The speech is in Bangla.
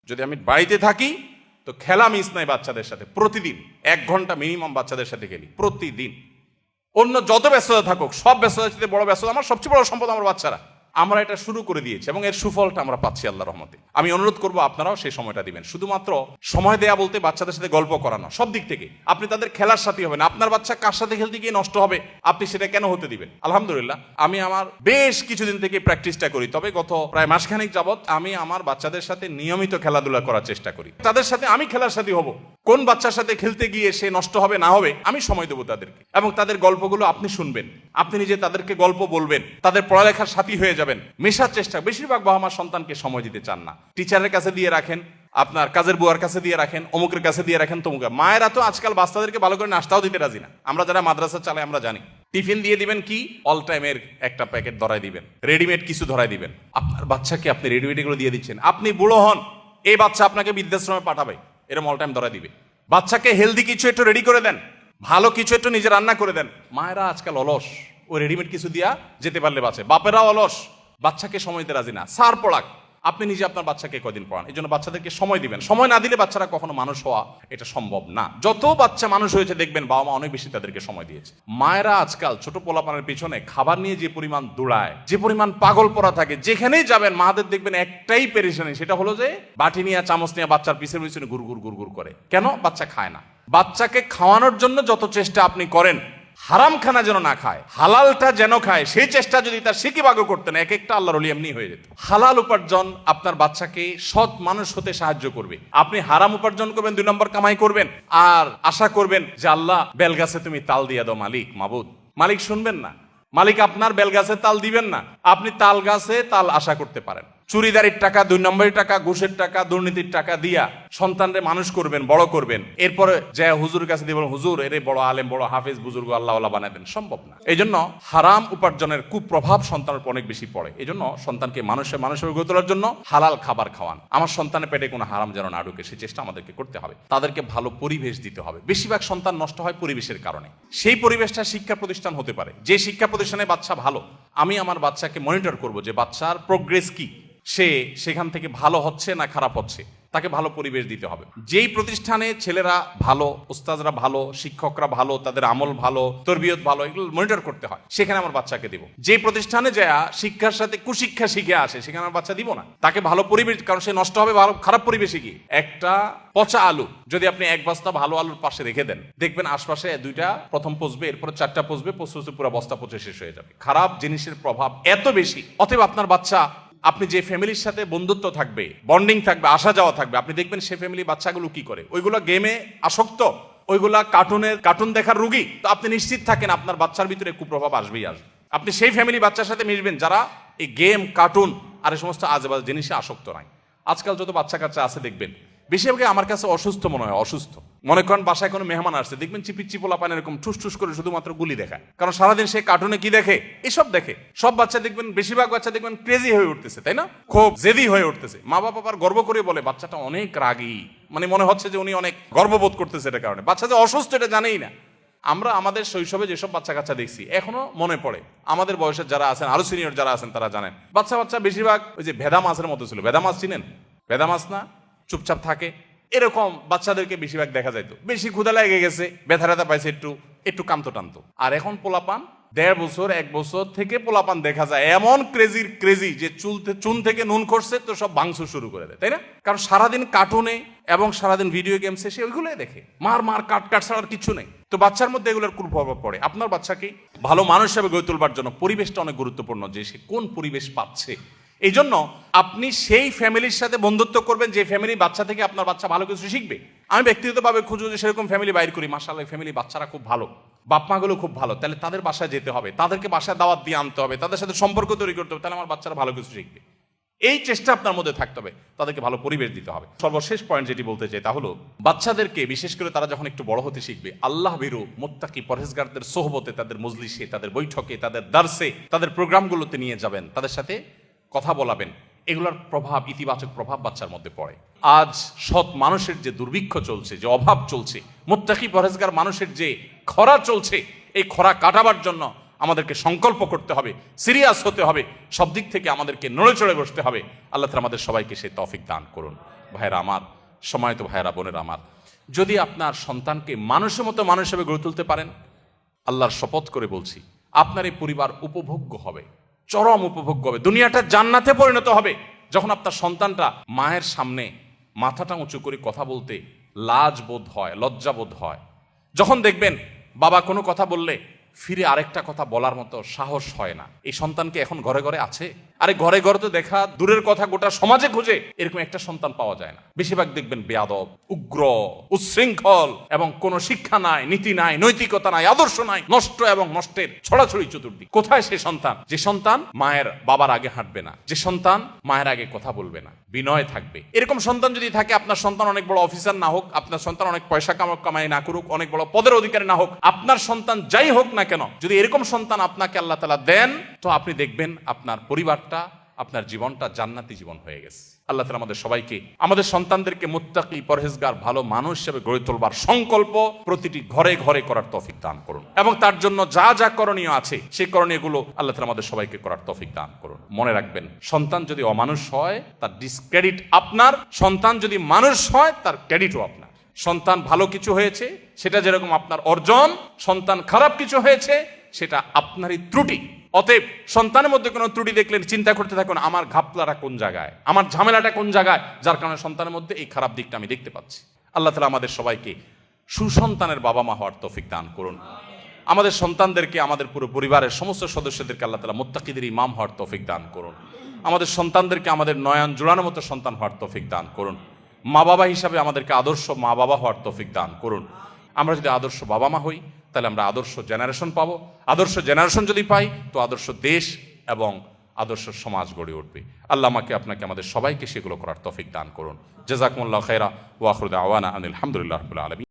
যদি আমি বাড়িতে থাকি তো খেলা মিস নাই বাচ্চাদের সাথে, প্রতিদিন 1 ঘন্টা মিনিমাম বাচ্চাদের সাথে খেলি প্রতিদিন। অন্য যত ব্যস্ততা থাকুক, সব ব্যস্ততার সাথে বড় ব্যস্ততা আমার সবচেয়ে বড় সম্পদ আমার বাচ্চারা। আমরা এটা শুরু করে দিয়েছি এবং এর সুফলটা আমরা পাচ্ছি আল্লাহর রহমতে। আমি অনুরোধ করবো আপনারাও সেই সময়টা দিবেন। শুধুমাত্র সময় দেয়া বলতে বাচ্চাদের সাথে গল্প করানো, সব দিক থেকে আপনি তাদের খেলার সাথী হবেন। আপনার বাচ্চা কার সাথে খেলতে গিয়ে নষ্ট হবে, আপনি সেটা কেন হতে দিবেন? আলহামদুলিল্লাহ, আমি আমার বেশ কিছুদিন থেকে প্র্যাকটিসটা করি, তবে গত প্রায় মাসখানেক যাবৎ আমি আমার বাচ্চাদের সাথে নিয়মিত খেলাধুলা করার চেষ্টা করি। তাদের সাথে আমি খেলার সাথী হব, কোন বাচ্চার সাথে খেলতে গিয়ে সে নষ্ট হবে না হবে আমি সময় দেবো তাদেরকে, এবং তাদের গল্পগুলো আপনি শুনবেন, আপনি নিজে তাদেরকে গল্প বলবেন, তাদের পড়ালেখার সাথী হয়ে যাবেন, মেশার চেষ্টা। বেশিরভাগ বাবা মা সন্তানকে সময় দিতে চান না, টিচারের কাছে দিয়ে রাখেন, আপনার কাজের বুয়ার কাছে দিয়ে রাখেন, অমুকের কাছে দিয়ে রাখেন, তমুকের। মায়েরা তো আজকাল বাচ্চাদেরকে ভালো করে নাস্তাও দিতে রাজি না। আমরা যারা মাদ্রাসা চালাই আমরা জানি, টিফিন দিয়ে দিবেন কি অল টাইমের একটা প্যাকেট ধরাই দিবেন, রেডিমেড কিছু ধরাই দিবেন। আপনার বাচ্চাকে আপনি রেডিমেড এগুলো দিয়ে দিচ্ছেন, আপনি বুড়ো হন, এই বাচ্চা আপনাকে বৃদ্ধাশ্রমে পাঠাবে, এরকম অল টাইম ধরাই দিবে। বাচ্চাকে হেলদি কিছু একটু রেডি করে দেন, ভালো কিছু একটু নিজে রান্না করে দেন। মায়েরা আজকাল অলস, ও রেডিমেড কিছু দিয়া যেতে পারলে বাঁচে। বাপেরা অলস, বাচ্চাকে সময় দিতে রাজি না। সার পড়াক, আপনি নিজে আপনার বাচ্চাকে কয়দিন পড়ান। এই জন্য বাচ্চাদেরকে সময় দিবেন। সময় না দিলে বাচ্চারা কখনো মানুষ হওয়া এটা সম্ভব না। যত বাচ্চা মানুষ হয়েছে দেখবেন বাবা মা অনেক বেশি তাদেরকে সময় দিয়েছে। মায়েরা আজকাল ছোট পোলাপানের পিছনে খাবার নিয়ে যে পরিমাণ দৌড়ায়, যে পরিমাণ পাগল পড়া থাকে, যেখানেই যাবেন মাদের দেখবেন একটাই পেরেশানি, সেটা হলো যে বাটি নিয়ে চামচ নিয়ে বাচ্চার পিছনে পিছনে গুড়গুড় গুড়গুড় করে। কেন? বাচ্চা খায় না। বাচ্চাকে খাওয়ানোর জন্য যত চেষ্টা আপনি করেন, হারাম খানা যেন না খায়, হালালটা যেন খায়, সেই চেষ্টা যদি তার সিকিবাগো করতেন, এক একটা আল্লাহর ওলি এমনি হয়ে যেত। হালাল উপার্জন আপনার বাচ্চাকে সৎ মানুষ হতে সাহায্য করবে। আপনি হারাম উপার্জন করবেন, 2 নম্বর কামাই করবেন, আর আশা করবেন যে আল্লাহ বেলগাছে তুমি তাল দিয়া দাও মালিক, মাবুদ। মালিক শুনবেন না, মালিক আপনার বেলগাছে তাল দিবেন না। আপনি তাল গাছে তাল আশা করতে পারেন। চুরিদারির টাকা, 2 নম্বরের টাকা, ঘুষের টাকা, দুর্নীতির টাকা দিয়া সন্তানরে মানুষ করবেন, বড় করবেন, এরপরে যে হুজুরের কাছে দিবেন, হুজুর এরে বড় আলেম, বড় হাফেজ, বুজুর্গ আল্লাহওয়ালা বানায় দেন, সম্ভব না। এই জন্য হারাম উপার্জনের কুপ্রভাব সন্তানের উপর অনেক বেশি পড়ে। এই জন্য সন্তানকে মানুষের গড়ে তোলার জন্য হালাল খাবার খাওয়ান। আমার সন্তানের পেটে কোনো হারাম যেন না ঢুকে, সেই চেষ্টা আমাদেরকে করতে হবে। তাদেরকে ভালো পরিবেশ দিতে হবে। বেশিরভাগ সন্তান নষ্ট হয় পরিবেশের কারণে। সেই পরিবেশটা শিক্ষা প্রতিষ্ঠান হতে পারে, যে শিক্ষা প্রতিষ্ঠানে বাচ্চা ভালো, আমি আমার বাচ্চাকে মনিটর করব যে বাচ্চার প্রোগ্রেস কি, সে সেখান থেকে ভালো হচ্ছে না খারাপ হচ্ছে, তাকে ভালো পরিবেশ দিতে হবে। যেই প্রতিষ্ঠানে ছেলেরা ভালো, উস্তাদরা ভালো, শিক্ষকরা ভালো, তাদের আমল ভালো, তরবিয়ত ভালো, এগুলো মনিটর করতে হয়, সেখানে আমার বাচ্চাকে দিব। যে প্রতিষ্ঠানে যা শিক্ষার সাথে কুশিক্ষা শিখে আসে, সেখানে আমার বাচ্চা দিব না। তাকে ভালো পরিবেশ, কারণ সে নষ্ট হবে ভালো খারাপ পরিবেশে গিয়ে। একটা পচা আলু যদি আপনি 1 বস্তা ভালো আলুর পাশে রেখে দেন, দেখবেন আশপাশে 2টা প্রথম পচবে, এরপরে 4টা পচবে, পচতে পুরো বস্তা পচে শেষ হয়ে যাবে। খারাপ জিনিসের প্রভাব এত বেশি। অতএব আপনার বাচ্চা, আপনি যে ফ্যামিলির সাথে বন্ধুত্ব থাকবে, বন্ডিং থাকবে, আসা যাওয়া থাকবে, আপনি দেখবেন সে ফ্যামিলি বাচ্চাগুলো কি করে। ওইগুলো গেমে আসক্ত, ওইগুলা কার্টুন দেখার রুগী। তো আপনি নিশ্চিত থাকেন আপনার বাচ্চার ভিতরে কুপ্রভাব আসবেই আসবে। আপনি সেই ফ্যামিলি বাচ্চার সাথে মিশবেন যারা এই গেম, কার্টুন আর এই সমস্ত আজেবাজে জিনিসে আসক্ত নাই। আজকাল যত বাচ্চা কাচ্চা আছে দেখবেন বেশিরভাগই আমার কাছে অসুস্থ মনে হয়। অসুস্থ মনে করেন, বাসায় কোনো মেহমান আসছে, দেখবেন চিপিচ্চি পোলাপান এরকম ঠুস করে শুধুমাত্র গুলি দেখায়। কারণ সারাদিন সে কার্টুনে কি দেখে, এসব দেখে। সব বাচ্চা দেখবেন, বেশিরভাগ বাচ্চা দেখবেন ক্রেজি হয়ে উঠতেছে, তাই না? খুব জেদি হয়ে উঠতেছে। মা বাবা আবার গর্ব করে বলে বাচ্চাটা অনেক রাগী, মানে মনে হচ্ছে যে উনি অনেক গর্ববোধ করতেছে। এটা কারণে বাচ্চা যে অসুস্থ এটা জানেই না। আমরা আমাদের শৈশবে যেসব বাচ্চা কাচ্চা দেখছি এখনো মনে পড়ে। আমাদের বয়সের যারা আছেন, আরো সিনিয়র যারা আছেন, তারা জানেন বাচ্চা বেশিরভাগ ওই যে ভেদা মাছের মতো ছিল। ভেদা মাছ চিনেন? ভেদা মাছ না, চুপচাপ থাকে, এরকম বাচ্চাদেরকে বেশিরভাগ দেখা যাইতো। বেশি ক্ষুধা লেগে গেছে, ব্যথা পাইছে, একটু কামতো টানতো। আর এখন পোলাপান 1.5 বছর 1 বছর থেকে পোলাপান দেখা যায় এমন ক্রেজি যে চুন থেকে নুন করছে তো সব ভাঙচুর শুরু করে দেয়, তাই না? কারণ সারাদিন কার্টুনে এবং সারাদিন ভিডিও গেমসে সে ওইগুলোই দেখে। মার কাট ছাড়া আর কিছু নেই। তো বাচ্চার মধ্যে এগুলোর কুপ্রভাব পড়ে। আপনার বাচ্চাকে ভালো মানুষ হিসেবে গড়ে তোলবার জন্য পরিবেশটা অনেক গুরুত্বপূর্ণ, যে সে কোন পরিবেশ পাচ্ছে। এই জন্য আপনি সেই ফ্যামিলির সাথে বন্ধুত্ব করবেন যে ফ্যামিলি বাচ্চা থেকে আপনার বাচ্চা ভালো কিছু শিখবে। আমি ব্যক্তিগতভাবে খুঁজবো যে সেরকম ফ্যামিলি বাইর করি, মাশাআল্লাহ ফ্যামিলি বাচ্চারা খুব ভালো, বাপ মাগুলো খুব ভালো, তাহলে তাদের বাসায় যেতে হবে, তাদেরকে বাসায় দাওয়াত দিয়ে আনতে হবে, তাদের সাথে সম্পর্ক তৈরি করতে হবে, তাহলে আমার বাচ্চারা ভালো কিছু শিখবে। এই চেষ্টা আপনার মধ্যে থাকতে হবে, তাদেরকে ভালো পরিবেশ দিতে হবে। সর্বশেষ পয়েন্ট যেটি বলতে চাই তা হলো, বাচ্চাদেরকে বিশেষ করে তারা যখন একটু বড় হতে শিখবে, আল্লাহ ভীরু মুত্তাকি পরহেজগারদের সোহবতে, তাদের মজলিসে, তাদের বৈঠকে, তাদের দার্সে, তাদের প্রোগ্রামগুলোতে নিয়ে যাবেন, তাদের সাথে কথা বলাবেন। এগুলোর প্রভাব, ইতিবাচক প্রভাব বাচ্চার মধ্যে পড়ে। আজ সৎ মানুষের যে দুর্ভিক্ষ চলছে, যে অভাব চলছে, মুত্তাকি পরহেজগার মানুষের যে খরা চলছে, এই খরা কাটাবার জন্য আমাদেরকে সংকল্প করতে হবে, সিরিয়াস হতে হবে, সব দিক থেকে আমাদেরকে নড়ে চড়ে বসতে হবে। আল্লাহ তাআলা আমাদের সবাইকে সেই তৌফিক দান করুন। ভাইরা আমার, সময়ত ভাইরা বোনেরা আমার, যদি আপনার সন্তানকে মানুষের মতো মানুষ হিসেবে গড়ে তুলতে পারেন, আল্লাহর শপথ করে বলছি, আপনার এই পরিবার উপভোগ্য হবে, চরম উপভোগ্য হবে, দুনিয়াটা জান্নাতে পরিণত হবে। যখন আপনার সন্তানটা মায়ের সামনে মাথাটা উঁচু করে কথা বলতে লাজ বোধ হয়, লজ্জা বোধ হয়, যখন দেখবেন বাবা কোনো কথা বললে ফিরে আরেকটা কথা বলার মতো সাহস হয় না, এই সন্তানকে এখন ঘরে ঘরে আছে? আরে ঘরে ঘরে তো দেখা দূরের কথা, গোটা সমাজে খুঁজে এরকম একটা সন্তান পাওয়া যায় না। বেশিরভাগ দেখবেন বেয়াদব, উগ্র, উচ্ছৃঙ্খল, এবং কোনো শিক্ষা নাই, নীতি নাই, নৈতিকতা নাই, আদর্শ নাই, নষ্ট এবং নষ্টের ছড়াছড়ি চতুর্দিক। কোথায় সে সন্তান? যে সন্তান মায়ের বাবার আগে হাঁটবে না, যে সন্তান মায়ের আগে কথা বলবে না, বিনয় থাকবে। এরকম সন্তান যদি থাকে, আপনার সন্তান অনেক বড় অফিসার না হোক, আপনার সন্তান অনেক পয়সা কামাই না করুক, অনেক বড় পদের অধিকারী না হোক, আপনার সন্তান যাই হোক না কেন, যদি এরকম সন্তান আপনাকে আল্লাহ তাআলা দেন, তো আপনি দেখবেন আপনার পরিবারটা, আপনার জীবনটা জান্নাতি জীবন হয়ে গেছে। আল্লাহ তাআলা আমাদের সবাইকে, আমাদের সন্তানদেরকে মুত্তাকি, পরহেজগার, ভালো মানুষ হিসেবে গড়ে তোলবার সংকল্প প্রতিটি ঘরে ঘরে করার তৌফিক দান করুন, এবং তার জন্য যা যা করণীয় আছে সেই করণীয়গুলো আল্লাহ তাআলা আমাদের সবাইকে করার তৌফিক দান করুন। মনে রাখবেন, সন্তান যদি অমানুষ হয় তার ডিসক্রেডিট আপনার, সন্তান যদি মানুষ হয় তার ক্রেডিটও আপনার। সন্তান ভালো কিছু হয়েছে সেটা যেরকম আপনার অর্জন, সন্তান খারাপ কিছু হয়েছে সেটা আপনারই ত্রুটি। অতএব সন্তানের মধ্যে কোনো ত্রুটি দেখলেন চিন্তা করতে থাকুন, আমার ঘাপলাটা কোন জায়গায়, আমার ঝামেলাটা কোন জায়গায়, যার কারণে সন্তানের মধ্যে এই খারাপ দিকটা আমি দেখতে পাচ্ছি। আল্লাহ তাআলা আমাদের সবাইকে সুসন্তানের বাবা মা হওয়ার তৌফিক দান করুন। আমাদের সন্তানদেরকে, আমাদের পুরো পরিবারের সমস্ত সদস্যদেরকে আল্লাহ তাআলা মুত্তাকিদের ইমাম হওয়ার তৌফিক দান করুন। আমাদের সন্তানদেরকে আমাদের নয়ন জোড়ানোর মতো সন্তান হওয়ার তৌফিক দান করুন। মা বাবা হিসাবে আমাদেরকে আদর্শ মা বাবা হওয়ার তৌফিক দান করুন। আমরা যদি আদর্শ বাবা মা হই, তাহলে আমরা আদর্শ জেনারেশন পাবো। আদর্শ জেনারেশন যদি পাই, তো আদর্শ দেশ এবং আদর্শ সমাজ গড়ে উঠবে। আল্লাহ আমাকে, আপনাকে, আমাদের সবাইকে সেগুলো করার তৌফিক দান করুন। জাযাকুমুল্লাহু খায়রা ওয়া আখিরু দাওয়ানা আনিল হামদুলিল্লাহি রাব্বিল আলামিন।